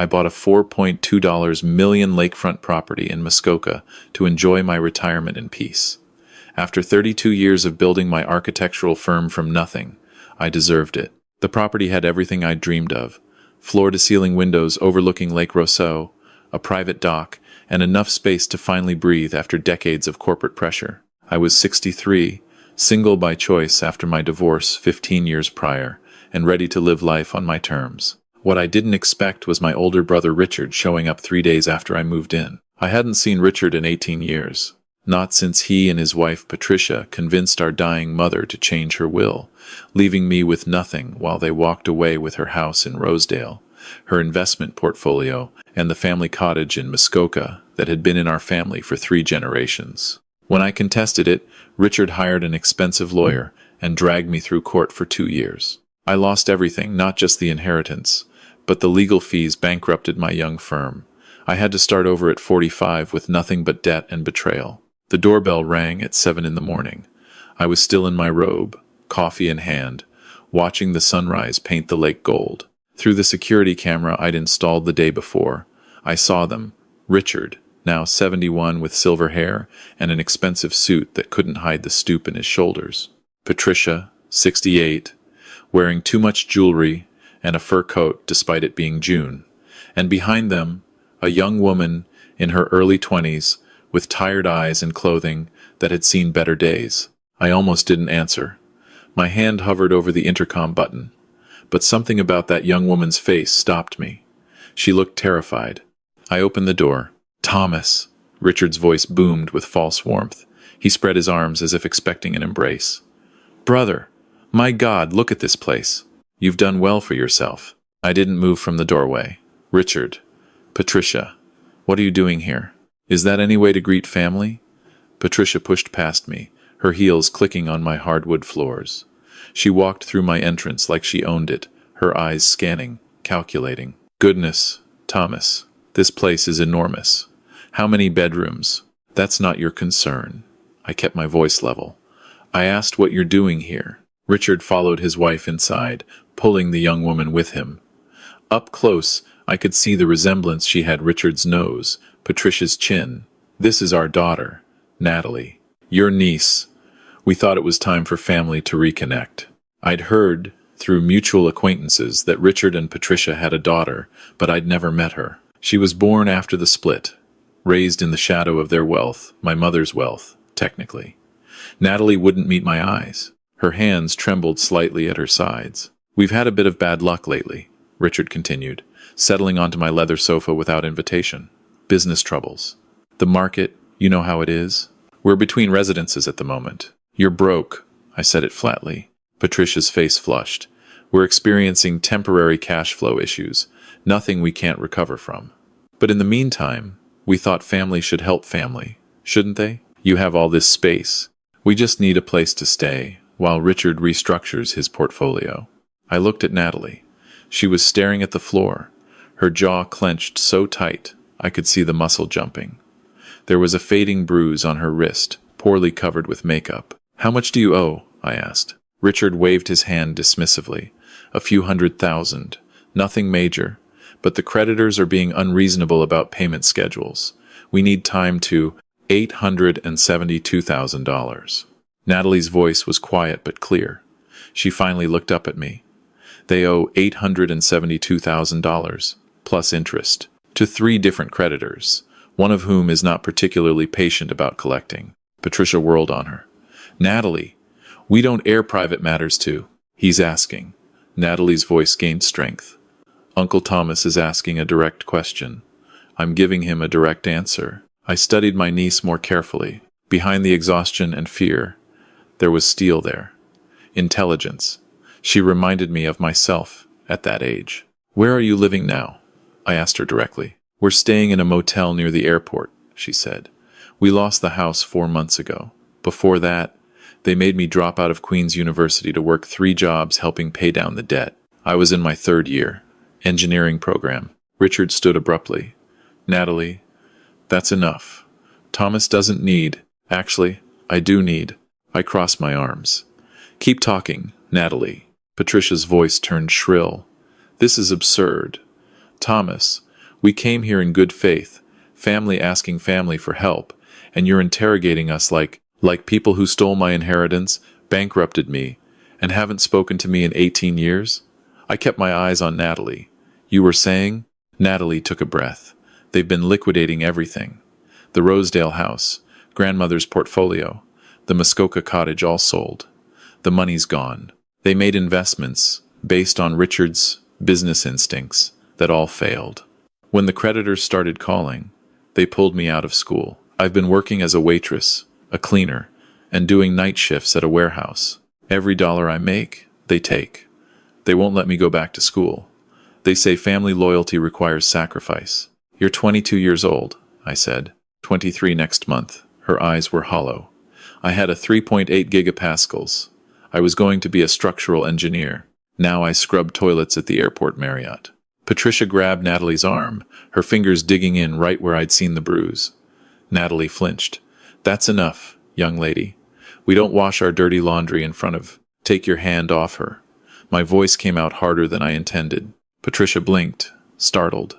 I bought a $4.2 million lakefront property in Muskoka to enjoy my retirement in peace. After 32 years of building my architectural firm from nothing, I deserved it. The property had everything I'd dreamed of: floor-to-ceiling windows overlooking Lake Rousseau, a private dock, and enough space to finally breathe after decades of corporate pressure. I was 63, single by choice after my divorce 15 years prior, and ready to live life on my terms. What I didn't expect was my older brother Richard showing up 3 days after I moved in. I hadn't seen Richard in 18 years. Not since he and his wife Patricia convinced our dying mother to change her will, leaving me with nothing while they walked away with her house in Rosedale, her investment portfolio, and the family cottage in Muskoka that had been in our family for 3 generations. When I contested it, Richard hired an expensive lawyer and dragged me through court for 2 years. I lost everything, not just the inheritance, but the legal fees bankrupted my young firm. I had to start over at 45 with nothing but debt and betrayal. The doorbell rang at 7 in the morning. I was still in my robe, coffee in hand, watching the sunrise paint the lake gold. Through the security camera I'd installed the day before, I saw them: Richard, now 71 with silver hair and an expensive suit that couldn't hide the stoop in his shoulders; Patricia, 68, wearing too much jewelry and a fur coat despite it being June; and behind them, a young woman in her early 20s, with tired eyes and clothing that had seen better days. I almost didn't answer. My hand hovered over the intercom button, but something about that young woman's face stopped me. She looked terrified. I opened the door. "Thomas!" Richard's voice boomed with false warmth. He spread his arms as if expecting an embrace. "Brother! My God, look at this place. You've done well for yourself." I didn't move from the doorway. "Richard, Patricia, what are you doing here? Is that any way to greet family?" Patricia pushed past me, her heels clicking on my hardwood floors. She walked through my entrance like she owned it, her eyes scanning, calculating. "Goodness, Thomas, this place is enormous. How many bedrooms?" "That's not your concern." I kept my voice level. "I asked what you're doing here." Richard followed his wife inside, pulling the young woman with him. Up close, I could see the resemblance. She had Richard's nose, Patricia's chin. "This is our daughter, Natalie. Your niece." We thought it was time for family to reconnect. I'd heard, through mutual acquaintances, that Richard and Patricia had a daughter, but I'd never met her. She was born after the split, raised in the shadow of their wealth, my mother's wealth, technically. Natalie wouldn't meet my eyes. Her hands trembled slightly at her sides. "We've had a bit of bad luck lately," Richard continued, settling onto my leather sofa without invitation. "Business troubles. The market, you know how it is. We're between residences at the moment." "You're broke," I said it flatly. Patricia's face flushed. "We're experiencing temporary cash flow issues, nothing we can't recover from. But in the meantime, we thought family should help family, shouldn't they? You have all this space. We just need a place to stay, while Richard restructures his portfolio." I looked at Natalie. She was staring at the floor, her jaw clenched so tight I could see the muscle jumping. There was a fading bruise on her wrist, poorly covered with makeup. "How much do you owe?" I asked. Richard waved his hand dismissively. "A few $100,000. Nothing major. But the creditors are being unreasonable about payment schedules. We need time to—" $872,000. Natalie's voice was quiet but clear. She finally looked up at me. "They owe $872,000, plus interest, to 3 different creditors, one of whom is not particularly patient about collecting." Patricia whirled on her. "Natalie, we don't air private matters to—" "He's asking." Natalie's voice gained strength. "Uncle Thomas is asking a direct question. I'm giving him a direct answer." I studied my niece more carefully. Behind the exhaustion and fear, there was steel there. Intelligence. She reminded me of myself at that age. "Where are you living now?" I asked her directly. "We're staying in a motel near the airport," she said. "We lost the house 4 months ago. Before that, they made me drop out of Queen's University to work 3 jobs helping pay down the debt. I was in my 3rd year. Engineering program." Richard stood abruptly. "Natalie, that's enough. Thomas doesn't need— Actually, I do need—" I crossed my arms. "Keep talking, Natalie." Patricia's voice turned shrill. "This is absurd. Thomas, We came here in good faith, family asking family for help, and you're interrogating us like people who stole my inheritance, bankrupted me, and haven't spoken to me in 18 years? I kept my eyes on Natalie. You were saying? Natalie took a breath. They've been liquidating everything. The Rosedale house, grandmother's portfolio, the Muskoka cottage all sold. The money's gone. They made investments based on Richard's business instincts that all failed. When the creditors started calling, they pulled me out of school. I've been working as a waitress, a cleaner, and doing night shifts at a warehouse. Every dollar I make, they take. They won't let me go back to school. They say family loyalty requires sacrifice. You're 22 years old, I said. 23 next month. Her eyes were hollow. I had a 3.8 gigapascals. I was going to be a structural engineer. Now I scrub toilets at the airport Marriott. Patricia grabbed Natalie's arm, her fingers digging in right where I'd seen the bruise. Natalie flinched. That's enough, young lady. We don't wash our dirty laundry in front of. Take your hand off her. My voice came out harder than I intended. Patricia blinked, startled.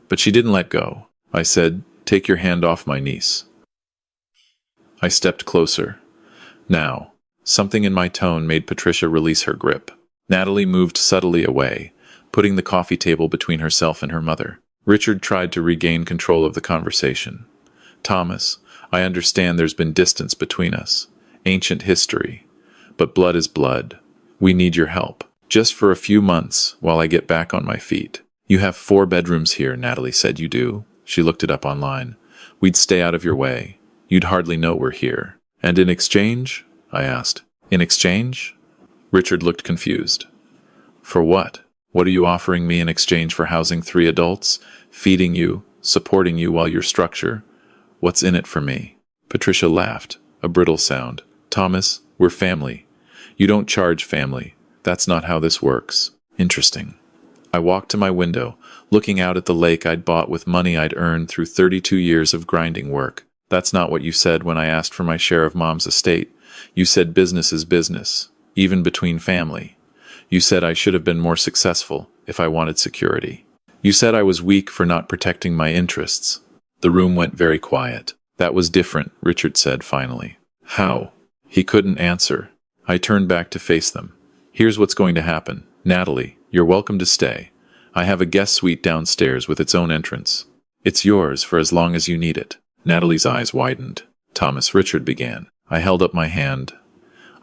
But she didn't let go. I said, take your hand off my niece. I stepped closer. Now, something in my tone made Patricia release her grip. Natalie moved subtly away, putting the coffee table between herself and her mother. Richard tried to regain control of the conversation. Thomas, I understand there's been distance between us. Ancient history. But blood is blood. We need your help. Just for a few months, while I get back on my feet. You have 4 bedrooms here, Natalie said you do. She looked it up online. We'd stay out of your way. You'd hardly know we're here. And in exchange? I asked. In exchange? Richard looked confused. For what? What are you offering me in exchange for housing 3 adults, feeding you, supporting you while you're structure? What's in it for me? Patricia laughed, a brittle sound. Thomas, we're family. You don't charge family. That's not how this works. Interesting. I walked to my window, looking out at the lake I'd bought with money I'd earned through 32 years of grinding work. That's not what you said when I asked for my share of Mom's estate. You said business is business, even between family. You said I should have been more successful if I wanted security. You said I was weak for not protecting my interests. The room went very quiet. That was different, Richard said finally. How? He couldn't answer. I turned back to face them. Here's what's going to happen. Natalie, you're welcome to stay. I have a guest suite downstairs with its own entrance. It's yours for as long as you need it. Natalie's eyes widened. Thomas, Richard began. I held up my hand.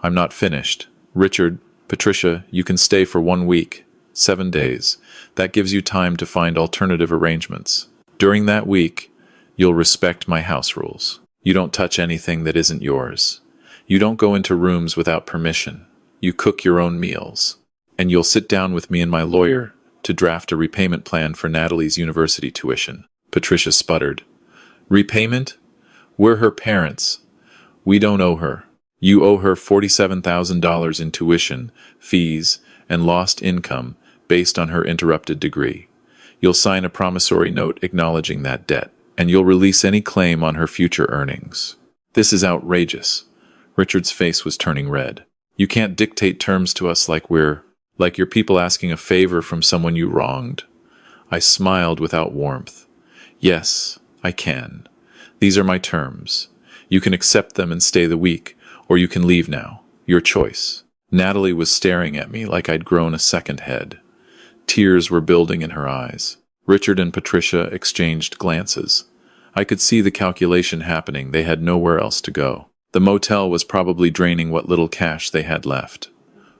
I'm not finished. Richard, Patricia, you can stay for 1 week, 7 days. That gives you time to find alternative arrangements. During that week, you'll respect my house rules. You don't touch anything that isn't yours. You don't go into rooms without permission. You cook your own meals. And you'll sit down with me and my lawyer to draft a repayment plan for Natalie's university tuition. Patricia sputtered. Repayment? We're her parents. We don't owe her. You owe her $47,000 in tuition, fees, and lost income based on her interrupted degree. You'll sign a promissory note acknowledging that debt, and you'll release any claim on her future earnings. This is outrageous. Richard's face was turning red. You can't dictate terms to us like you're people asking a favor from someone you wronged. I smiled without warmth. Yes, I can. These are my terms. You can accept them and stay the week, or you can leave now. Your choice. Natalie was staring at me like I'd grown a second head. Tears were building in her eyes. Richard and Patricia exchanged glances. I could see the calculation happening. They had nowhere else to go. The motel was probably draining what little cash they had left.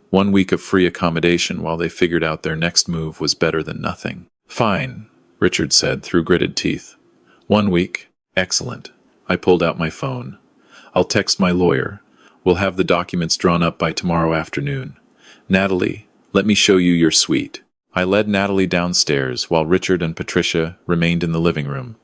1 week of free accommodation while they figured out their next move was better than nothing. Fine, Richard said through gritted teeth. 1 week. Excellent. I pulled out my phone. I'll text my lawyer. We'll have the documents drawn up by tomorrow afternoon. Natalie, let me show you your suite. I led Natalie downstairs while Richard and Patricia remained in the living room,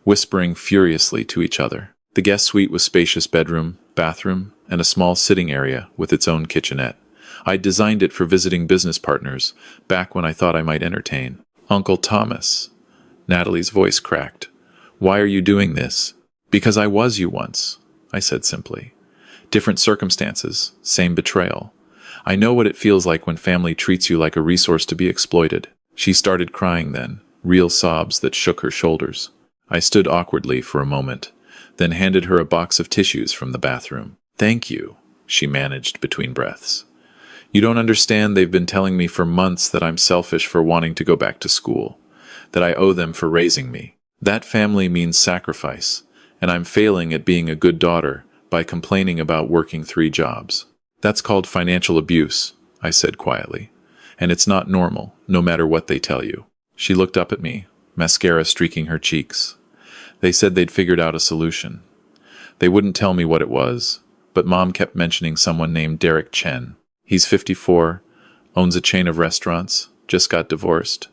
whispering furiously to each other. The guest suite was spacious bedroom, bathroom, and a small sitting area with its own kitchenette. I'd designed it for visiting business partners, back when I thought I might entertain. Uncle Thomas. Natalie's voice cracked. Why are you doing this? Because I was you once, I said simply. Different circumstances, same betrayal. I know what it feels like when family treats you like a resource to be exploited. She started crying then, real sobs that shook her shoulders. I stood awkwardly for a moment, then handed her a box of tissues from the bathroom. "Thank you," she managed between breaths. "You don't understand, they've been telling me for months that I'm selfish for wanting to go back to school, that I owe them for raising me. That family means sacrifice, and I'm failing at being a good daughter by complaining about working 3 jobs. That's called financial abuse," I said quietly. "And it's not normal, no matter what they tell you." She looked up at me, mascara streaking her cheeks. "They said they'd figured out a solution. They wouldn't tell me what it was, but Mom kept mentioning someone named Derek Chen. He's 54, owns a chain of restaurants, just got divorced.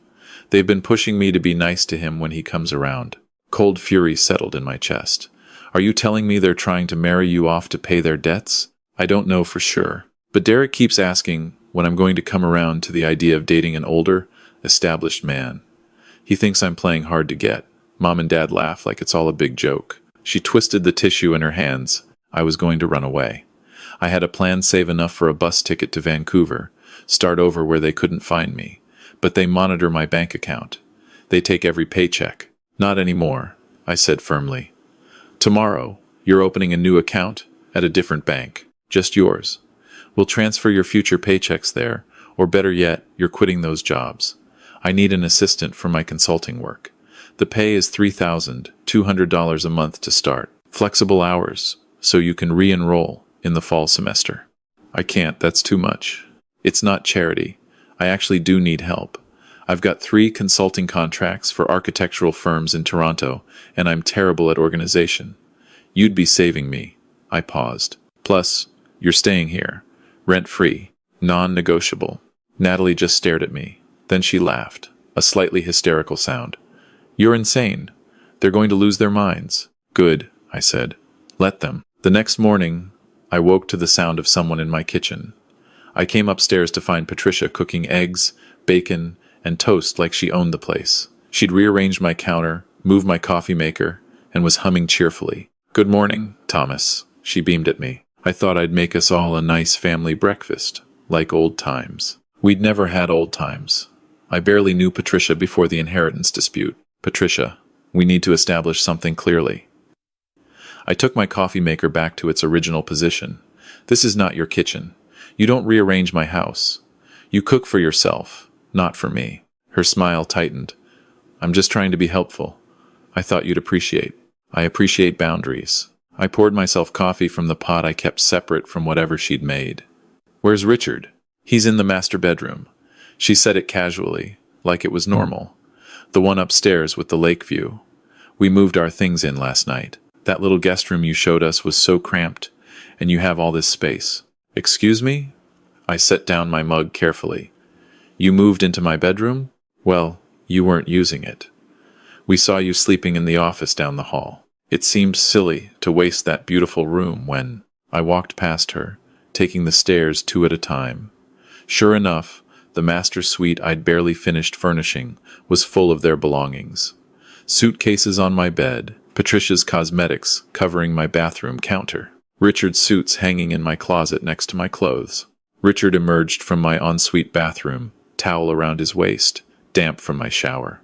They've been pushing me to be nice to him when he comes around." Cold fury settled in my chest. "Are you telling me they're trying to marry you off to pay their debts?" "I don't know for sure. But Derek keeps asking when I'm going to come around to the idea of dating an older, established man. He thinks I'm playing hard to get." Mom and Dad laugh like it's all a big joke. She twisted the tissue in her hands. I was going to run away. I had a plan, save enough for a bus ticket to Vancouver, start over where they couldn't find me. But they monitor my bank account. They take every paycheck. "Not anymore," I said firmly. "Tomorrow, you're opening a new account at a different bank, just yours. We'll transfer your future paychecks there, or better yet, you're quitting those jobs. I need an assistant for my consulting work. The pay is $3,200 a month to start. Flexible hours, so you can re-enroll in the fall semester." "I can't, that's too much." "It's not charity. I actually do need help. I've got 3 consulting contracts for architectural firms in Toronto, and I'm terrible at organization. You'd be saving me." I paused. "Plus, you're staying here. Rent-free. Non-negotiable." Natalie just stared at me. Then she laughed, a slightly hysterical sound. "You're insane. They're going to lose their minds." "Good," I said. "Let them." The next morning, I woke to the sound of someone in my kitchen. I came upstairs to find Patricia cooking eggs, bacon, and toast like she owned the place. She'd rearranged my counter, moved my coffee maker, and was humming cheerfully. "Good morning, Thomas," she beamed at me. "I thought I'd make us all a nice family breakfast, like old times." We'd never had old times. I barely knew Patricia before the inheritance dispute. "Patricia, we need to establish something clearly." I took my coffee maker back to its original position. "This is not your kitchen. You don't rearrange my house. You cook for yourself, not for me." Her smile tightened. "I'm just trying to be helpful. I thought you'd appreciate." "I appreciate boundaries." I poured myself coffee from the pot I kept separate from whatever she'd made. "Where's Richard?" "He's in the master bedroom." She said it casually, like it was normal. "The one upstairs with the lake view. We moved our things in last night. That little guest room you showed us was so cramped, and you have all this space." "Excuse me?" I set down my mug carefully. "You moved into my bedroom? Well, you weren't using it. We saw you sleeping in the office down the hall. It seemed silly to waste that beautiful room when—" I walked past her, taking the stairs 2 at a time. Sure enough, the master suite I'd barely finished furnishing was full of their belongings. Suitcases on my bed, Patricia's cosmetics covering my bathroom counter, Richard's suits hanging in my closet next to my clothes. Richard emerged from my ensuite bathroom, towel around his waist, damp from my shower.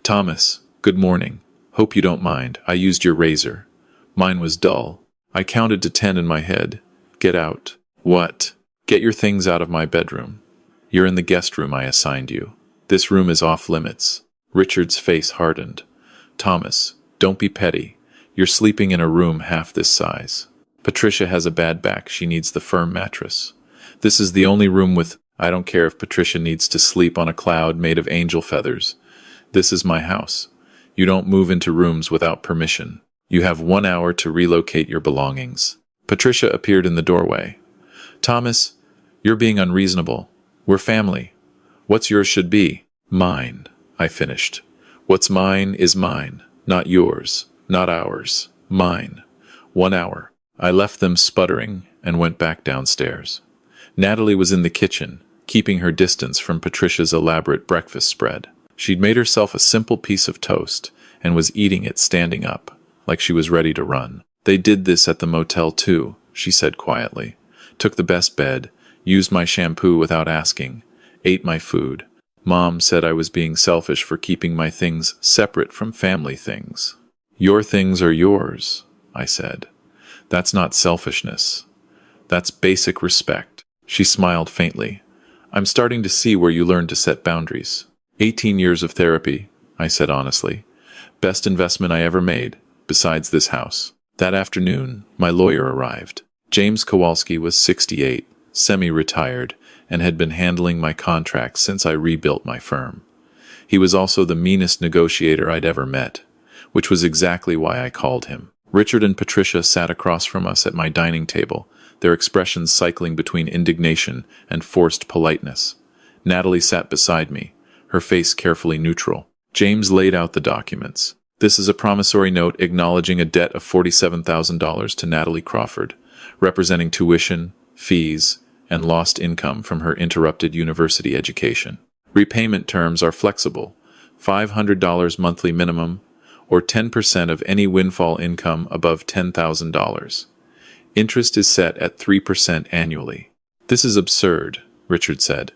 "Thomas, good morning. Hope you don't mind. I used your razor. Mine was dull." I counted to 10 in my head. "Get out." "What?" "Get your things out of my bedroom. You're in the guest room I assigned you. This room is off limits." Richard's face hardened. "Thomas, don't be petty. You're sleeping in a room half this size. Patricia has a bad back. She needs the firm mattress. This is the only room with— I don't care if Patricia needs to sleep on a cloud made of angel feathers. This is my house. You don't move into rooms without permission. You have 1 hour to relocate your belongings." Patricia appeared in the doorway. "Thomas, you're being unreasonable. We're family. What's yours should be mine," I finished. "What's mine is mine, not yours, not ours, mine. 1 hour." I left them sputtering and went back downstairs. Natalie was in the kitchen, keeping her distance from Patricia's elaborate breakfast spread. She'd made herself a simple piece of toast and was eating it standing up, like she was ready to run. "They did this at the motel too," she said quietly. "Took the best bed, used my shampoo without asking, ate my food. Mom said I was being selfish for keeping my things separate from family things. Your things are yours, I said. That's not selfishness. That's basic respect. She smiled faintly. I'm starting to see where you learned to set boundaries. 18 years of therapy, I said honestly. Best investment I ever made, besides this house. That afternoon, my lawyer arrived. James Kowalski was 68, semi-retired, and had been handling my contracts since I rebuilt my firm. He was also the meanest negotiator I'd ever met, which was exactly why I called him. Richard and Patricia sat across from us at my dining table, their expressions cycling between indignation and forced politeness. Natalie sat beside me, her face carefully neutral. James laid out the documents. This is a promissory note acknowledging a debt of $47,000 to Natalie Crawford, representing tuition, fees, and lost income from her interrupted university education. Repayment terms are flexible, $500 monthly minimum, or 10% of any windfall income above $10,000. Interest is set at 3% annually. This is absurd, Richard said.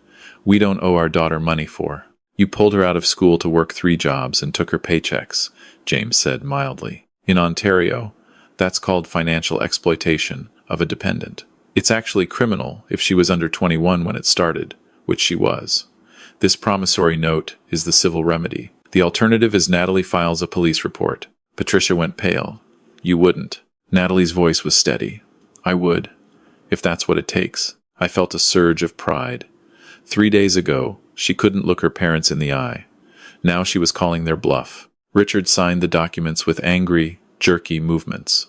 We don't owe our daughter money for. You pulled her out of school to work 3 jobs and took her paychecks, James said mildly. In Ontario, that's called financial exploitation of a dependent. It's actually criminal if she was under 21 when it started, which she was. This promissory note is the civil remedy. The alternative is Natalie files a police report. Patricia went pale. You wouldn't. Natalie's voice was steady. I would, if that's what it takes. I felt a surge of pride. 3 days ago, she couldn't look her parents in the eye. Now she was calling their bluff. Richard signed the documents with angry, jerky movements.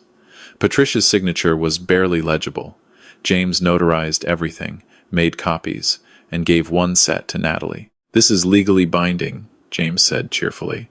Patricia's signature was barely legible. James notarized everything, made copies, and gave one set to Natalie. This is legally binding, James said cheerfully.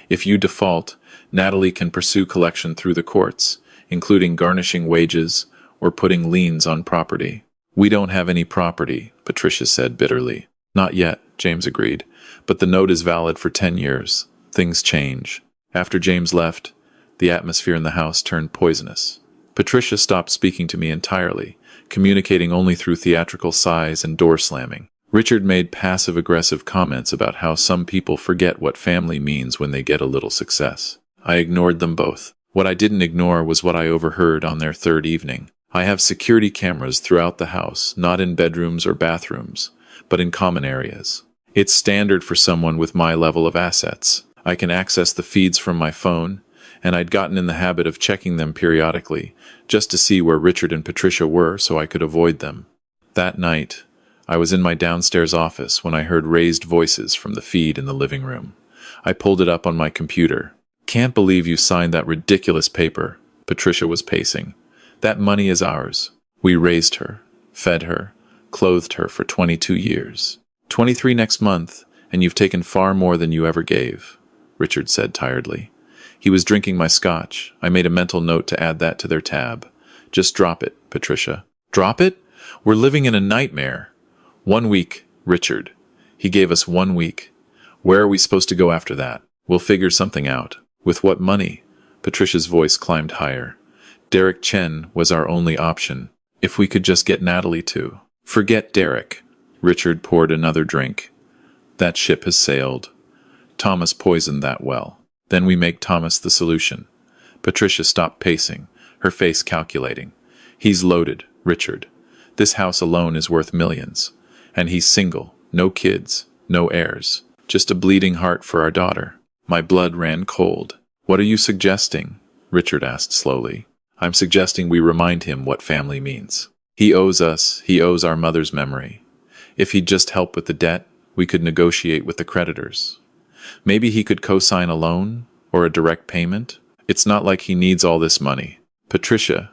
If you default, Natalie can pursue collection through the courts, including garnishing wages or putting liens on property. We don't have any property, Patricia said bitterly. Not yet, James agreed, but the note is valid for 10 years. Things change. After James left, the atmosphere in the house turned poisonous. Patricia stopped speaking to me entirely, communicating only through theatrical sighs and door slamming. Richard made passive-aggressive comments about how some people forget what family means when they get a little success. I ignored them both. What I didn't ignore was what I overheard on their third evening. I have security cameras throughout the house, not in bedrooms or bathrooms, but in common areas. It's standard for someone with my level of assets. I can access the feeds from my phone, and I'd gotten in the habit of checking them periodically, just to see where Richard and Patricia were so I could avoid them. That night, I was in my downstairs office when I heard raised voices from the feed in the living room. I pulled it up on my computer. Can't believe you signed that ridiculous paper, Patricia was pacing. That money is ours. We raised her, fed her, clothed her for 22 years. 23 next month, and you've taken far more than you ever gave, Richard said tiredly. He was drinking my scotch. I made a mental note to add that to their tab. Just drop it, Patricia. Drop it? We're living in a nightmare. 1 week, Richard. He gave us 1 week. Where are we supposed to go after that? We'll figure something out. With what money? Patricia's voice climbed higher. Derek Chen was our only option. If we could just get Natalie to. Forget Derek. Richard poured another drink. That ship has sailed. Thomas poisoned that well. Then we make Thomas the solution. Patricia stopped pacing, her face calculating. He's loaded, Richard. This house alone is worth millions. And he's single, no kids, no heirs. Just a bleeding heart for our daughter. My blood ran cold. What are you suggesting? Richard asked slowly. I'm suggesting we remind him what family means. He owes us, he owes our mother's memory. If he'd just help with the debt, we could negotiate with the creditors. Maybe he could co-sign a loan or a direct payment. It's not like he needs all this money. Patricia,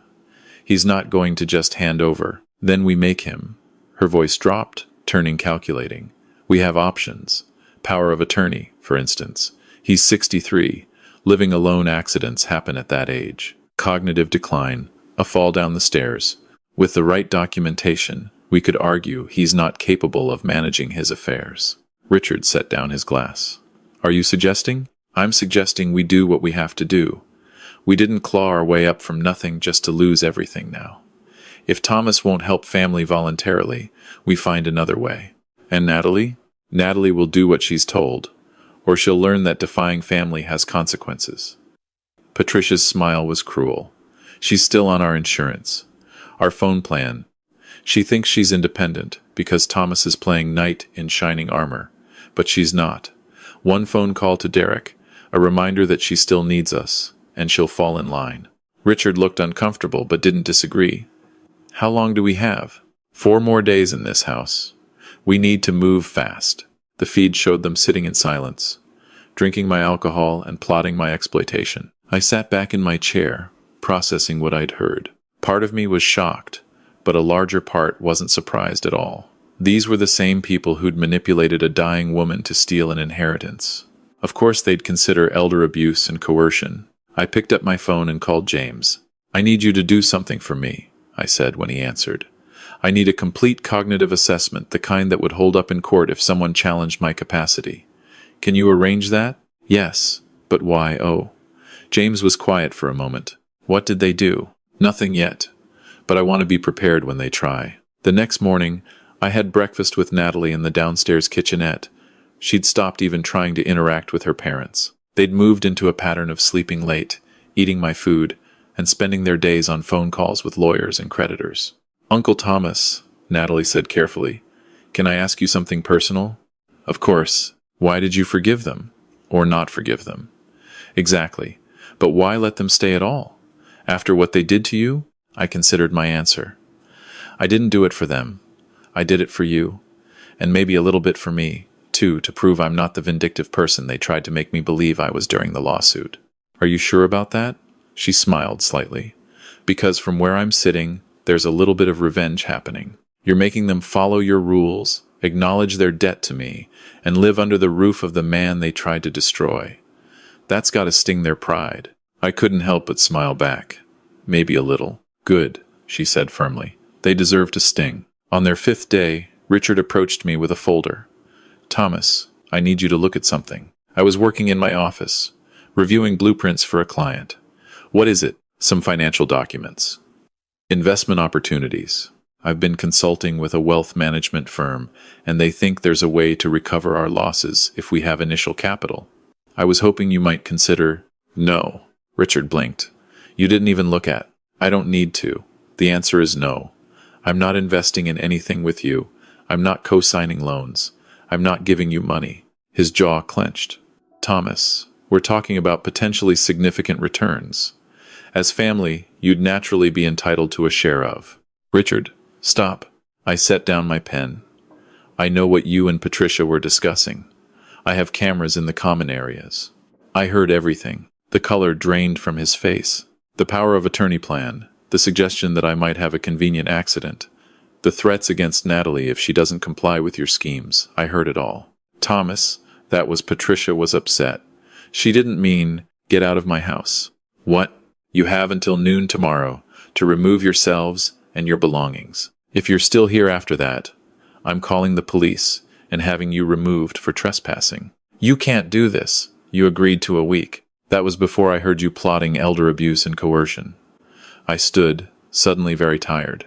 he's not going to just hand over. Then we make him. Her voice dropped, turning calculating. We have options. Power of attorney, for instance. He's 63. Living alone accidents happen at that age. Cognitive decline, a fall down the stairs. With the right documentation, we could argue he's not capable of managing his affairs. Richard set down his glass. Are you suggesting? I'm suggesting we do what we have to do. We didn't claw our way up from nothing just to lose everything now. If Thomas won't help family voluntarily, we find another way. And Natalie? Natalie will do what she's told, or she'll learn that defying family has consequences. Patricia's smile was cruel. She's still on our insurance, our phone plan. She thinks she's independent because Thomas is playing knight in shining armor, but she's not. One phone call to Derek, a reminder that she still needs us, and she'll fall in line. Richard looked uncomfortable but didn't disagree. How long do we have? 4 more days in this house. We need to move fast. The feed showed them sitting in silence, drinking my alcohol and plotting my exploitation. I sat back in my chair, processing what I'd heard. Part of me was shocked, but a larger part wasn't surprised at all. These were the same people who'd manipulated a dying woman to steal an inheritance. Of course they'd consider elder abuse and coercion. I picked up my phone and called James. "I need you to do something for me," I said when he answered. "I need a complete cognitive assessment, the kind that would hold up in court if someone challenged my capacity. Can you arrange that?" "Yes, but why, oh?" James was quiet for a moment. "What did they do?" "Nothing yet, but I want to be prepared when they try." The next morning, I had breakfast with Natalie in the downstairs kitchenette. She'd stopped even trying to interact with her parents. They'd moved into a pattern of sleeping late, eating my food, and spending their days on phone calls with lawyers and creditors. "Uncle Thomas," Natalie said carefully, "can I ask you something personal?" "Of course. Why did you forgive them? Or not forgive them?" "Exactly. But why let them stay at all? After what they did to you?" I considered my answer. "I didn't do it for them. I did it for you. And maybe a little bit for me, too, to prove I'm not the vindictive person they tried to make me believe I was during the lawsuit." "Are you sure about that?" She smiled slightly. "Because from where I'm sitting, there's a little bit of revenge happening. You're making them follow your rules, acknowledge their debt to me, and live under the roof of the man they tried to destroy. That's got to sting their pride." I couldn't help but smile back. "Maybe a little." "Good," she said firmly. "They deserve to sting." On their 5th day, Richard approached me with a folder. "Thomas, I need you to look at something." I was working in my office, reviewing blueprints for a client. "What is it?" "Some financial documents. Investment opportunities. I've been consulting with a wealth management firm, and they think there's a way to recover our losses if we have initial capital. I was hoping you might consider—" "No." Richard blinked. "You didn't even look at." "I don't need to. The answer is no. I'm not investing in anything with you. I'm not co-signing loans. I'm not giving you money." His jaw clenched. "Thomas, we're talking about potentially significant returns. As family, you'd naturally be entitled to a share of." "Richard, stop." I set down my pen. "I know what you and Patricia were discussing. I have cameras in the common areas. I heard everything." The color drained from his face. "The power of attorney plan, the suggestion that I might have a convenient accident, the threats against Natalie if she doesn't comply with your schemes. I heard it all." "Thomas," that was Patricia was upset. "She didn't mean, get out of my house." "What?" "You have until noon tomorrow to remove yourselves and your belongings. If you're still here after that, I'm calling the police and having you removed for trespassing." "You can't do this." "You agreed to a week." "That was before I heard you plotting elder abuse and coercion." I stood, suddenly very tired.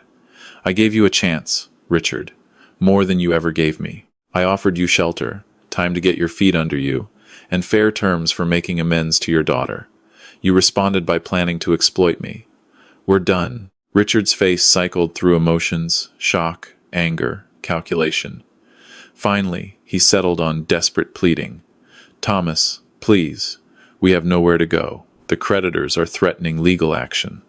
"I gave you a chance, Richard, more than you ever gave me. I offered you shelter, time to get your feet under you, and fair terms for making amends to your daughter. You responded by planning to exploit me. We're done." Richard's face cycled through emotions, shock, anger, calculation. Finally, he settled on desperate pleading. "Thomas, please. We have nowhere to go. The creditors are threatening legal action.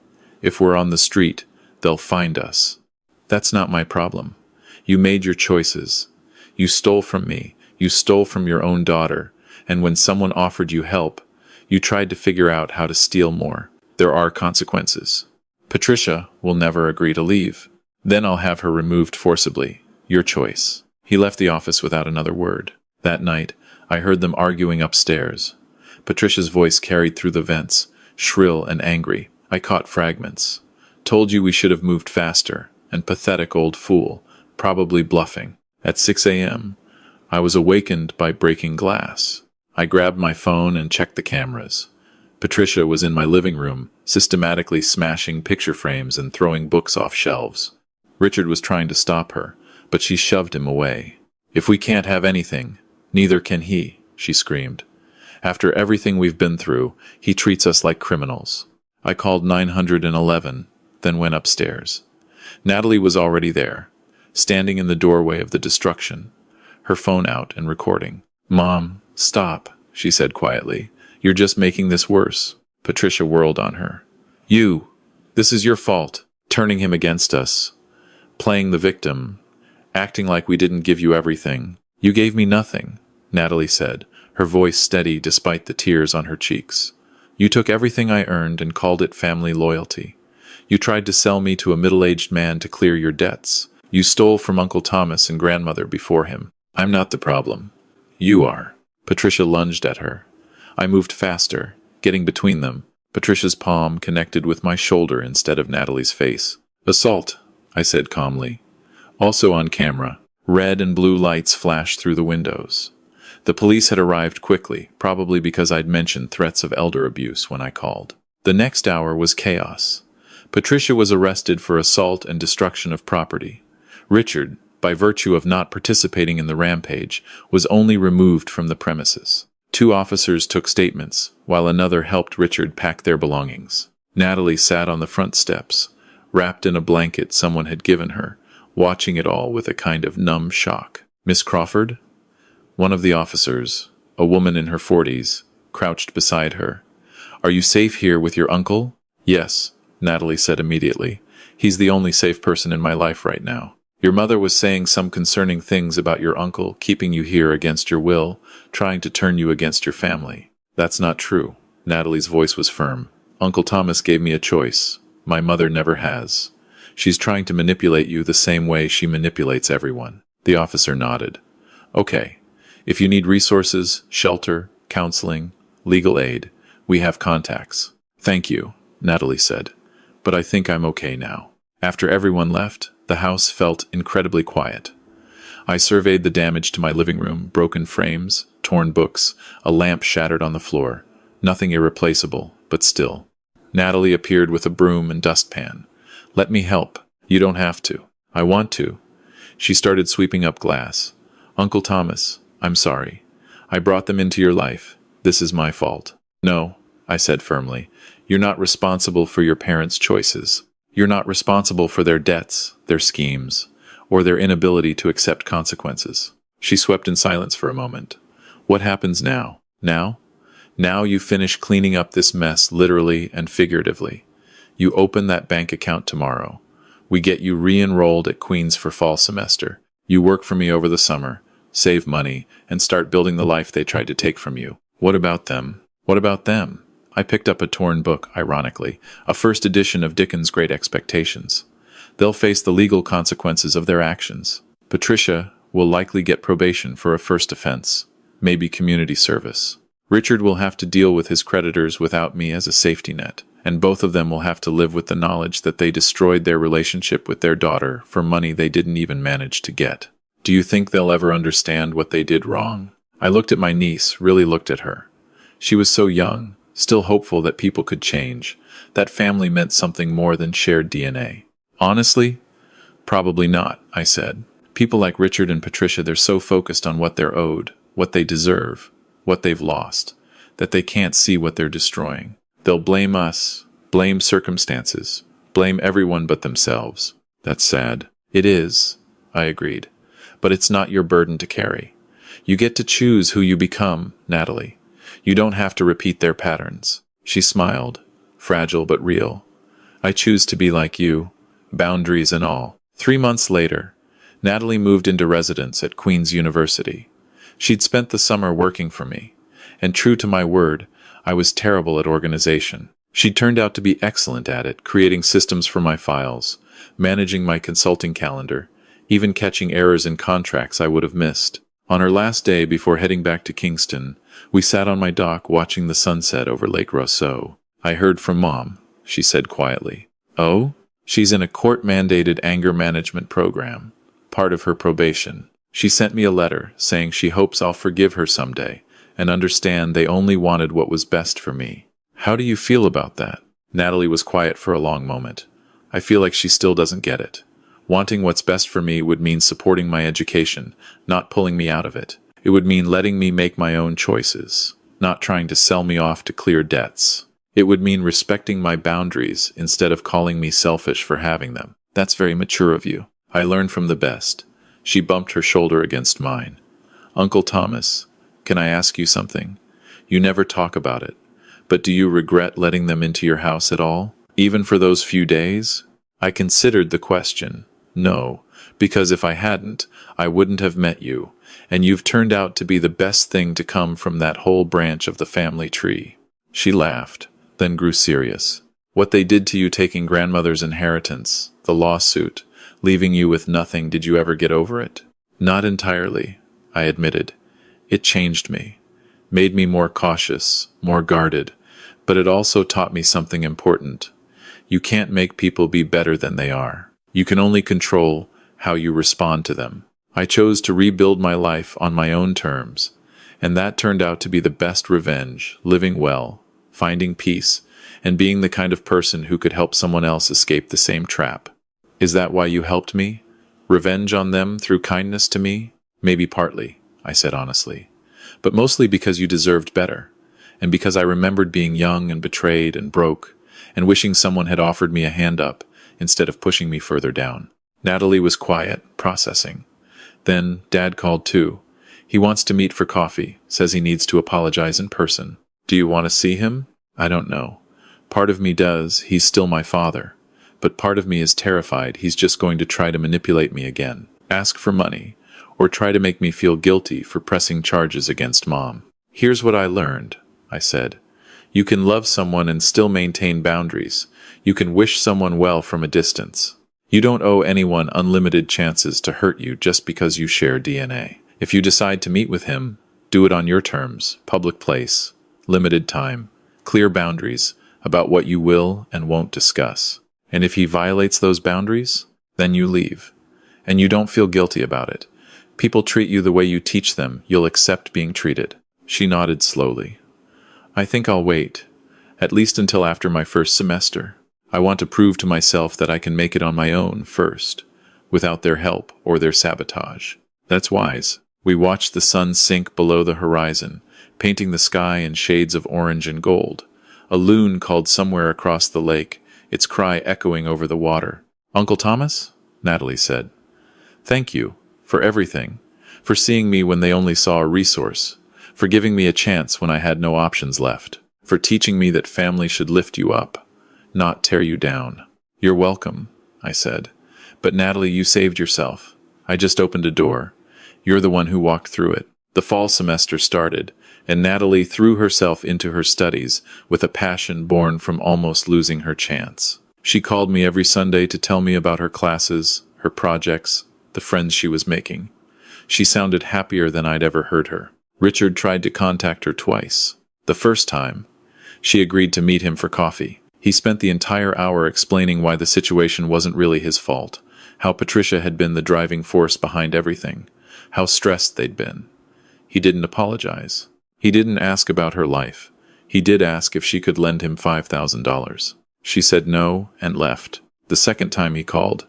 If we're on the street, they'll find us." "That's not my problem. You made your choices. You stole from me. You stole from your own daughter. And when someone offered you help, you tried to figure out how to steal more. There are consequences. Patricia will never agree to leave. Then I'll have her removed forcibly. Your choice." He left the office without another word. That night, I heard them arguing upstairs. Patricia's voice carried through the vents, shrill and angry. I caught fragments. "Told you we should have moved faster, and pathetic old fool, probably bluffing." At 6 a.m., I was awakened by breaking glass. I grabbed my phone and checked the cameras. Patricia was in my living room, systematically smashing picture frames and throwing books off shelves. Richard was trying to stop her, but she shoved him away. If we can't have anything, neither can he, she screamed. After everything we've been through, he treats us like criminals. I called 911, then went upstairs. Natalie was already there, standing in the doorway of the destruction, her phone out and recording. "Mom, stop," she said quietly. "You're just making this worse." Patricia whirled on her. "You! This is your fault. Turning him against us. Playing the victim. Acting like we didn't give you everything." "You gave me nothing," Natalie said, her voice steady despite the tears on her cheeks. "You took everything I earned and called it family loyalty. You tried to sell me to a middle-aged man to clear your debts. You stole from Uncle Thomas and grandmother before him. I'm not the problem. You are." Patricia lunged at her. I moved faster, getting between them. Patricia's palm connected with my shoulder instead of Natalie's face. "Assault," I said calmly. Also on camera, red and blue lights flashed through the windows. The police had arrived quickly, probably because I'd mentioned threats of elder abuse when I called. The next hour was chaos. Patricia was arrested for assault and destruction of property. Richard, by virtue of not participating in the rampage, was only removed from the premises. 2 officers took statements, while another helped Richard pack their belongings. Natalie sat on the front steps, wrapped in a blanket someone had given her, watching it all with a kind of numb shock. "Miss Crawford?" One of the officers, a woman in her 40s, crouched beside her. "Are you safe here with your uncle?" "Yes," Natalie said immediately. "He's the only safe person in my life right now. Your mother was saying some concerning things about your uncle, keeping you here against your will, trying to turn you against your family." "That's not true." Natalie's voice was firm. "Uncle Thomas gave me a choice. My mother never has. She's trying to manipulate you the same way she manipulates everyone." The officer nodded. "Okay. If you need resources, shelter, counseling, legal aid, we have contacts." "Thank you," Natalie said. "But I think I'm okay now." After everyone left, the house felt incredibly quiet. I surveyed the damage to my living room, broken frames, torn books, a lamp shattered on the floor. Nothing irreplaceable, but still. Natalie appeared with a broom and dustpan. "Let me help." "You don't have to." "I want to." She started sweeping up glass. "Uncle Thomas, I'm sorry. I brought them into your life. This is my fault." "No," I said firmly. "You're not responsible for your parents' choices. You're not responsible for their debts, their schemes, or their inability to accept consequences." She swept in silence for a moment. "What happens now?" "Now? Now you finish cleaning up this mess literally and figuratively. You open that bank account tomorrow. We get you re-enrolled at Queen's for fall semester. You work for me over the summer, save money, and start building the life they tried to take from you. What about them?" "What about them?" I picked up a torn book, ironically, a first edition of Dickens' Great Expectations. "They'll face the legal consequences of their actions. Patricia will likely get probation for a first offense, maybe community service. Richard will have to deal with his creditors without me as a safety net, and both of them will have to live with the knowledge that they destroyed their relationship with their daughter for money they didn't even manage to get. Do you think they'll ever understand what they did wrong?" I looked at my niece, really looked at her. She was so young, still hopeful that people could change, that family meant something more than shared DNA. "Honestly, probably not," I said. "People like Richard and Patricia, they're so focused on what they're owed, what they deserve, what they've lost, that they can't see what they're destroying. They'll blame us, blame circumstances, blame everyone but themselves." "That's sad." "It is," I agreed. "But it's not your burden to carry. You get to choose who you become, Natalie. You don't have to repeat their patterns." She smiled, fragile but real. "I choose to be like you, boundaries and all." 3 months later, Natalie moved into residence at Queen's University. She'd spent the summer working for me, and true to my word, I was terrible at organization. She turned out to be excellent at it, creating systems for my files, managing my consulting calendar, even catching errors in contracts I would have missed. On her last day before heading back to Kingston, we sat on my dock watching the sunset over Lake Rousseau. "I heard from Mom," she said quietly. "Oh?" "She's in a court-mandated anger management program, part of her probation. She sent me a letter saying she hopes I'll forgive her someday and understand they only wanted what was best for me." "How do you feel about that?" Natalie was quiet for a long moment. "I feel like she still doesn't get it. Wanting what's best for me would mean supporting my education, not pulling me out of it. It would mean letting me make my own choices, not trying to sell me off to clear debts. It would mean respecting my boundaries instead of calling me selfish for having them. That's very mature of you. I learned from the best. She bumped her shoulder against mine. Uncle Thomas, can I ask you something? You never talk about it, but do you regret letting them into your house at all? Even for those few days? I considered the question. No, because if I hadn't, I wouldn't have met you, and you've turned out to be the best thing to come from that whole branch of the family tree. She laughed, then grew serious. What they did to you taking grandmother's inheritance, the lawsuit, leaving you with nothing, did you ever get over it? Not entirely, I admitted. It changed me, made me more cautious, more guarded, but it also taught me something important. You can't make people be better than they are. You can only control how you respond to them. I chose to rebuild my life on my own terms, and that turned out to be the best revenge, living well, finding peace, and being the kind of person who could help someone else escape the same trap. Is that why you helped me? Revenge on them through kindness to me? Maybe partly, I said honestly, but mostly because you deserved better, and because I remembered being young and betrayed and broke, and wishing someone had offered me a hand up instead of pushing me further down. Natalie was quiet, processing. Then Dad called too. He wants to meet for coffee, says he needs to apologize in person. Do you want to see him? I don't know. Part of me does, he's still my father. But part of me is terrified he's just going to try to manipulate me again, ask for money, or try to make me feel guilty for pressing charges against Mom. Here's what I learned, I said. You can love someone and still maintain boundaries. You can wish someone well from a distance. You don't owe anyone unlimited chances to hurt you just because you share DNA. If you decide to meet with him, do it on your terms, public place, limited time, clear boundaries about what you will and won't discuss. And if he violates those boundaries, then you leave. And you don't feel guilty about it. People treat you the way you teach them, you'll accept being treated. She nodded slowly. I think I'll wait, at least until after my first semester. I want to prove to myself that I can make it on my own first, without their help or their sabotage. That's wise. We watched the sun sink below the horizon, painting the sky in shades of orange and gold. A loon called somewhere across the lake, its cry echoing over the water. Uncle Thomas? Natalie said. Thank you, for everything, for seeing me when they only saw a resource, for giving me a chance when I had no options left, for teaching me that family should lift you up, not tear you down. You're welcome, I said. But Natalie, you saved yourself. I just opened a door. You're the one who walked through it. The fall semester started, and Natalie threw herself into her studies with a passion born from almost losing her chance. She called me every Sunday to tell me about her classes, her projects, the friends she was making. She sounded happier than I'd ever heard her. Richard tried to contact her twice. The first time, she agreed to meet him for coffee. He spent the entire hour explaining why the situation wasn't really his fault, how Patricia had been the driving force behind everything, how stressed they'd been. He didn't apologize. He didn't ask about her life. He did ask if she could lend him $5,000. She said no and left. The second time he called,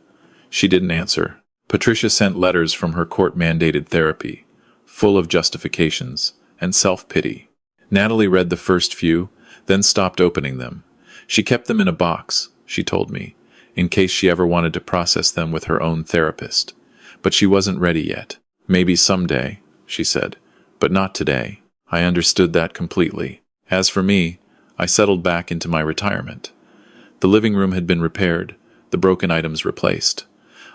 she didn't answer. Patricia sent letters from her court-mandated therapy, full of justifications and self-pity. Natalie read the first few, then stopped opening them. She kept them in a box, she told me, in case she ever wanted to process them with her own therapist. But she wasn't ready yet. Maybe someday, she said, but not today. I understood that completely. As for me, I settled back into my retirement. The living room had been repaired, the broken items replaced.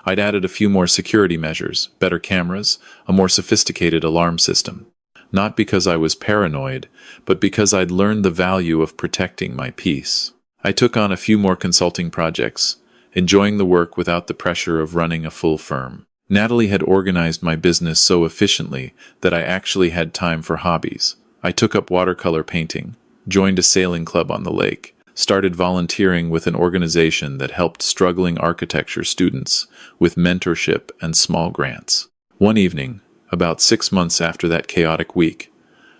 I'd added a few more security measures, better cameras, a more sophisticated alarm system. Not because I was paranoid, but because I'd learned the value of protecting my peace. I took on a few more consulting projects, enjoying the work without the pressure of running a full firm. Natalie had organized my business so efficiently that I actually had time for hobbies. I took up watercolor painting, joined a sailing club on the lake, started volunteering with an organization that helped struggling architecture students with mentorship and small grants. One evening, about 6 months after that chaotic week,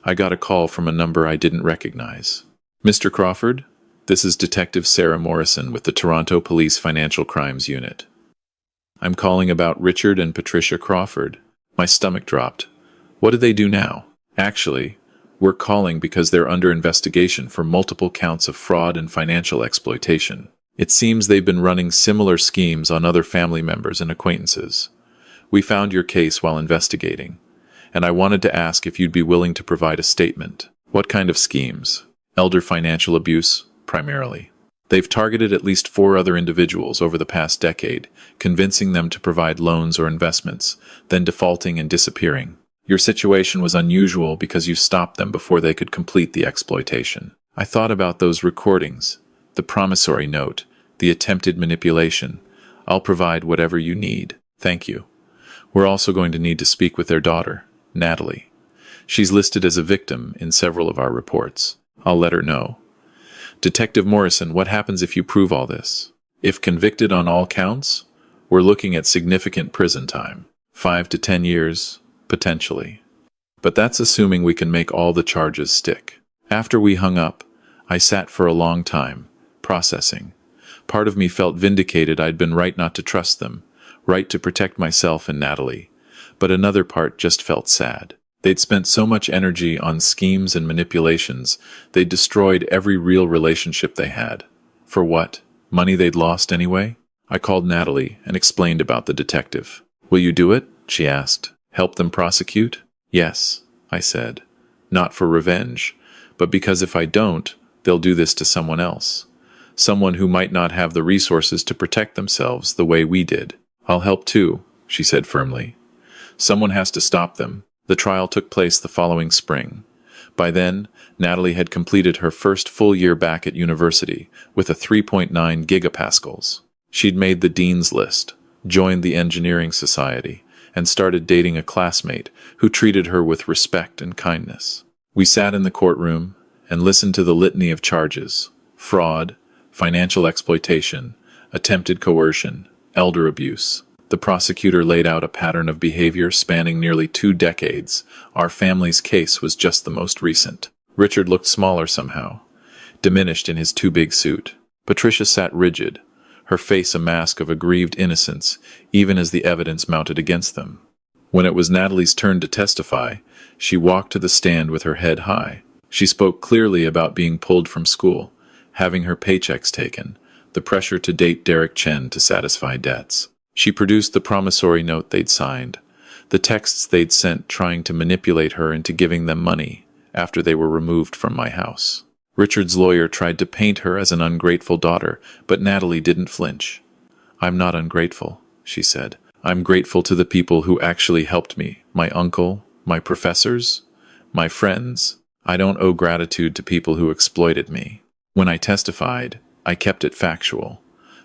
I got a call from a number I didn't recognize. Mr. Crawford, this is Detective Sarah Morrison with the Toronto Police Financial Crimes Unit. I'm calling about Richard and Patricia Crawford. My stomach dropped. What did they do now? Actually, we're calling because they're under investigation for multiple counts of fraud and financial exploitation. It seems they've been running similar schemes on other family members and acquaintances. We found your case while investigating, and I wanted to ask if you'd be willing to provide a statement. What kind of schemes? Elder financial abuse, primarily. They've targeted at least 4 other individuals over the past decade, convincing them to provide loans or investments, then defaulting and disappearing. Your situation was unusual because you stopped them before they could complete the exploitation. I thought about those recordings, the promissory note, the attempted manipulation. I'll provide whatever you need. Thank you. We're also going to need to speak with their daughter, Natalie. She's listed as a victim in several of our reports. I'll let her know. Detective Morrison, what happens if you prove all this? If convicted on all counts, we're looking at significant prison time. 5 to 10 years, potentially. But that's assuming we can make all the charges stick. After we hung up, I sat for a long time, processing. Part of me felt vindicated I'd been right not to trust them, right to protect myself and Natalie. But another part just felt sad. They'd spent so much energy on schemes and manipulations, they'd destroyed every real relationship they had. For what? Money they'd lost anyway? I called Natalie and explained about the detective. Will you do it? She asked. Help them prosecute? Yes, I said. Not for revenge, but because if I don't, they'll do this to someone else. Someone who might not have the resources to protect themselves the way we did. I'll help too, she said firmly. Someone has to stop them. The trial took place the following spring. By then, Natalie had completed her first full year back at university with a 3.9 gigapascals. She'd made the dean's list, joined the engineering society, and started dating a classmate who treated her with respect and kindness. We sat in the courtroom and listened to the litany of charges: fraud, financial exploitation, attempted coercion, elder abuse. The prosecutor laid out a pattern of behavior spanning nearly 2 decades. Our family's case was just the most recent. Richard looked smaller somehow, diminished in his too big suit. Patricia sat rigid, her face a mask of aggrieved innocence, even as the evidence mounted against them. When it was Natalie's turn to testify, she walked to the stand with her head high. She spoke clearly about being pulled from school, having her paychecks taken, the pressure to date Derek Chen to satisfy debts. She produced the promissory note they'd signed, the texts they'd sent trying to manipulate her into giving them money after they were removed from my house. Richard's lawyer tried to paint her as an ungrateful daughter, but Natalie didn't flinch. I'm not ungrateful, she said. I'm grateful to the people who actually helped me, my uncle, my professors, my friends. I don't owe gratitude to people who exploited me. When I testified, I kept it factual.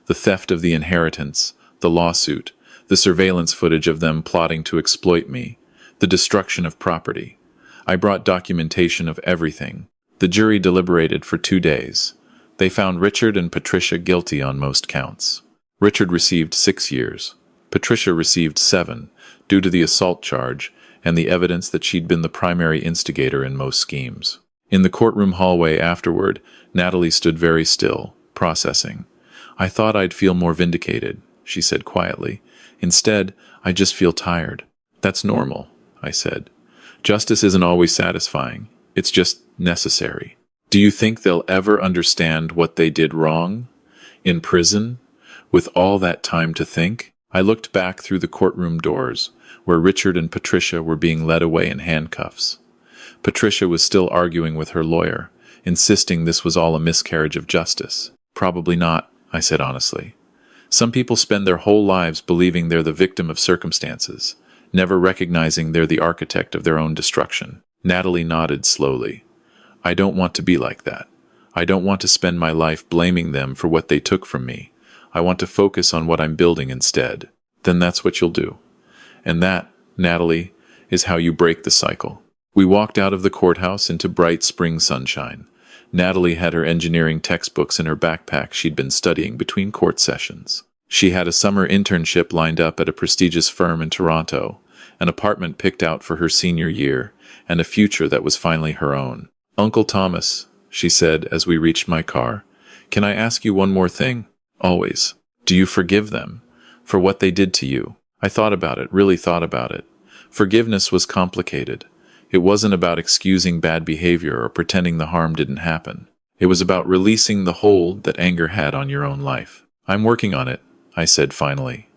The theft of the inheritance, the lawsuit, the surveillance footage of them plotting to exploit me, the destruction of property. I brought documentation of everything. The jury deliberated for 2 days. They found Richard and Patricia guilty on most counts. Richard received 6 years. Patricia received 7, due to the assault charge and the evidence that she'd been the primary instigator in most schemes. In the courtroom hallway afterward, Natalie stood very still, processing. I thought I'd feel more vindicated, she said quietly. Instead, I just feel tired. That's normal, I said. Justice isn't always satisfying. It's just necessary. Do you think they'll ever understand what they did wrong? In prison? With all that time to think? I looked back through the courtroom doors, where Richard and Patricia were being led away in handcuffs. Patricia was still arguing with her lawyer, insisting this was all a miscarriage of justice. Probably not, I said honestly. Some people spend their whole lives believing they're the victim of circumstances, never recognizing they're the architect of their own destruction. Natalie nodded slowly. I don't want to be like that. I don't want to spend my life blaming them for what they took from me. I want to focus on what I'm building instead. Then that's what you'll do. And that, Natalie, is how you break the cycle. We walked out of the courthouse into bright spring sunshine. Natalie had her engineering textbooks in her backpack she'd been studying between court sessions. She had a summer internship lined up at a prestigious firm in Toronto, an apartment picked out for her senior year, and a future that was finally her own. Uncle Thomas, she said as we reached my car, can I ask you one more thing? Always. Do you forgive them? For what they did to you. I thought about it, really thought about it. Forgiveness was complicated. It wasn't about excusing bad behavior or pretending the harm didn't happen. It was about releasing the hold that anger had on your own life. I'm working on it, I said finally.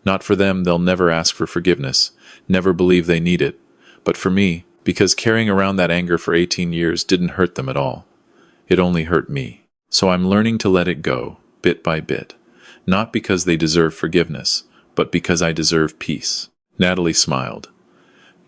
Not for them, they'll never ask for forgiveness, never believe they need it. But for me, because carrying around that anger for 18 years didn't hurt them at all. It only hurt me. So I'm learning to let it go, bit by bit. Not because they deserve forgiveness, but because I deserve peace. Natalie smiled.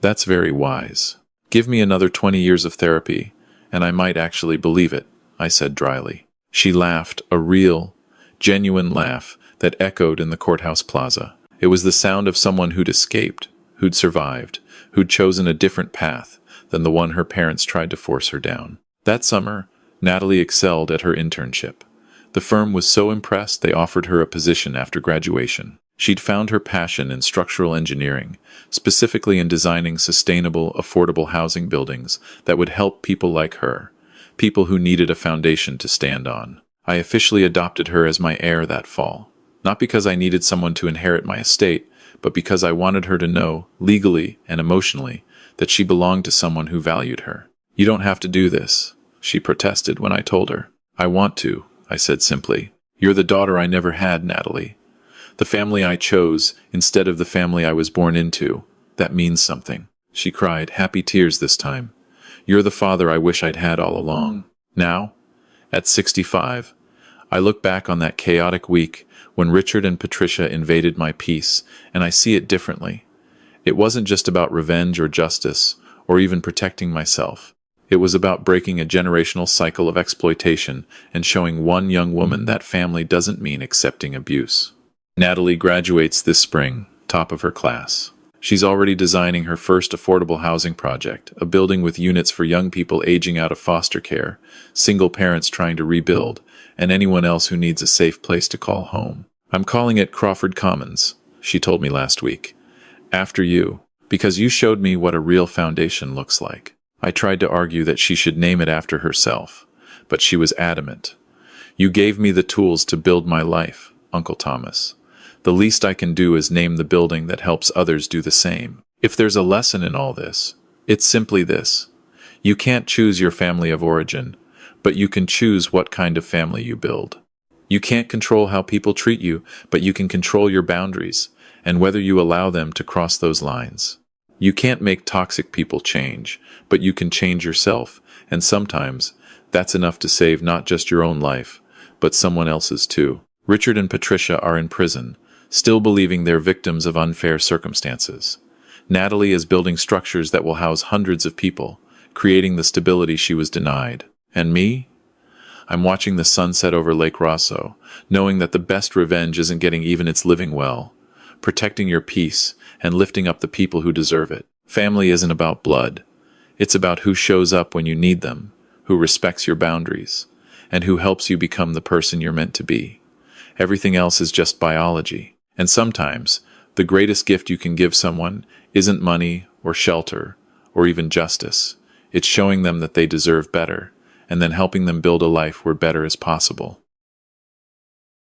That's very wise. Give me another 20 years of therapy, and I might actually believe it, I said dryly. She laughed, a real, genuine laugh that echoed in the courthouse plaza. It was the sound of someone who'd escaped, who'd survived, who'd chosen a different path than the one her parents tried to force her down. That summer, Natalie excelled at her internship. The firm was so impressed they offered her a position after graduation. She'd found her passion in structural engineering, specifically in designing sustainable, affordable housing buildings that would help people like her, people who needed a foundation to stand on. I officially adopted her as my heir that fall. Not because I needed someone to inherit my estate, but because I wanted her to know, legally and emotionally, that she belonged to someone who valued her. You don't have to do this, she protested when I told her. I want to, I said simply. You're the daughter I never had, Natalie. The family I chose instead of the family I was born into. That means something. She cried, happy tears this time. You're the father I wish I'd had all along. Now, at 65, I look back on that chaotic week when Richard and Patricia invaded my peace, and I see it differently. It wasn't just about revenge or justice, or even protecting myself. It was about breaking a generational cycle of exploitation and showing one young woman that family doesn't mean accepting abuse. Natalie graduates this spring, top of her class. She's already designing her first affordable housing project, a building with units for young people aging out of foster care, single parents trying to rebuild, and anyone else who needs a safe place to call home. I'm calling it Crawford Commons, she told me last week. After you, because you showed me what a real foundation looks like. I tried to argue that she should name it after herself, but she was adamant. You gave me the tools to build my life, Uncle Thomas. The least I can do is name the building that helps others do the same. If there's a lesson in all this, it's simply this. You can't choose your family of origin, but you can choose what kind of family you build. You can't control how people treat you, but you can control your boundaries, and whether you allow them to cross those lines. You can't make toxic people change, but you can change yourself, and sometimes that's enough to save not just your own life, but someone else's too. Richard and Patricia are in prison, still believing they're victims of unfair circumstances. Natalie is building structures that will house hundreds of people, creating the stability she was denied. And me? I'm watching the sunset over Lake Rosso, knowing that the best revenge isn't getting even, it's living well, protecting your peace, and lifting up the people who deserve it. Family isn't about blood. It's about who shows up when you need them, who respects your boundaries, and who helps you become the person you're meant to be. Everything else is just biology. And sometimes, the greatest gift you can give someone isn't money or shelter or even justice. It's showing them that they deserve better, and then helping them build a life where better is possible.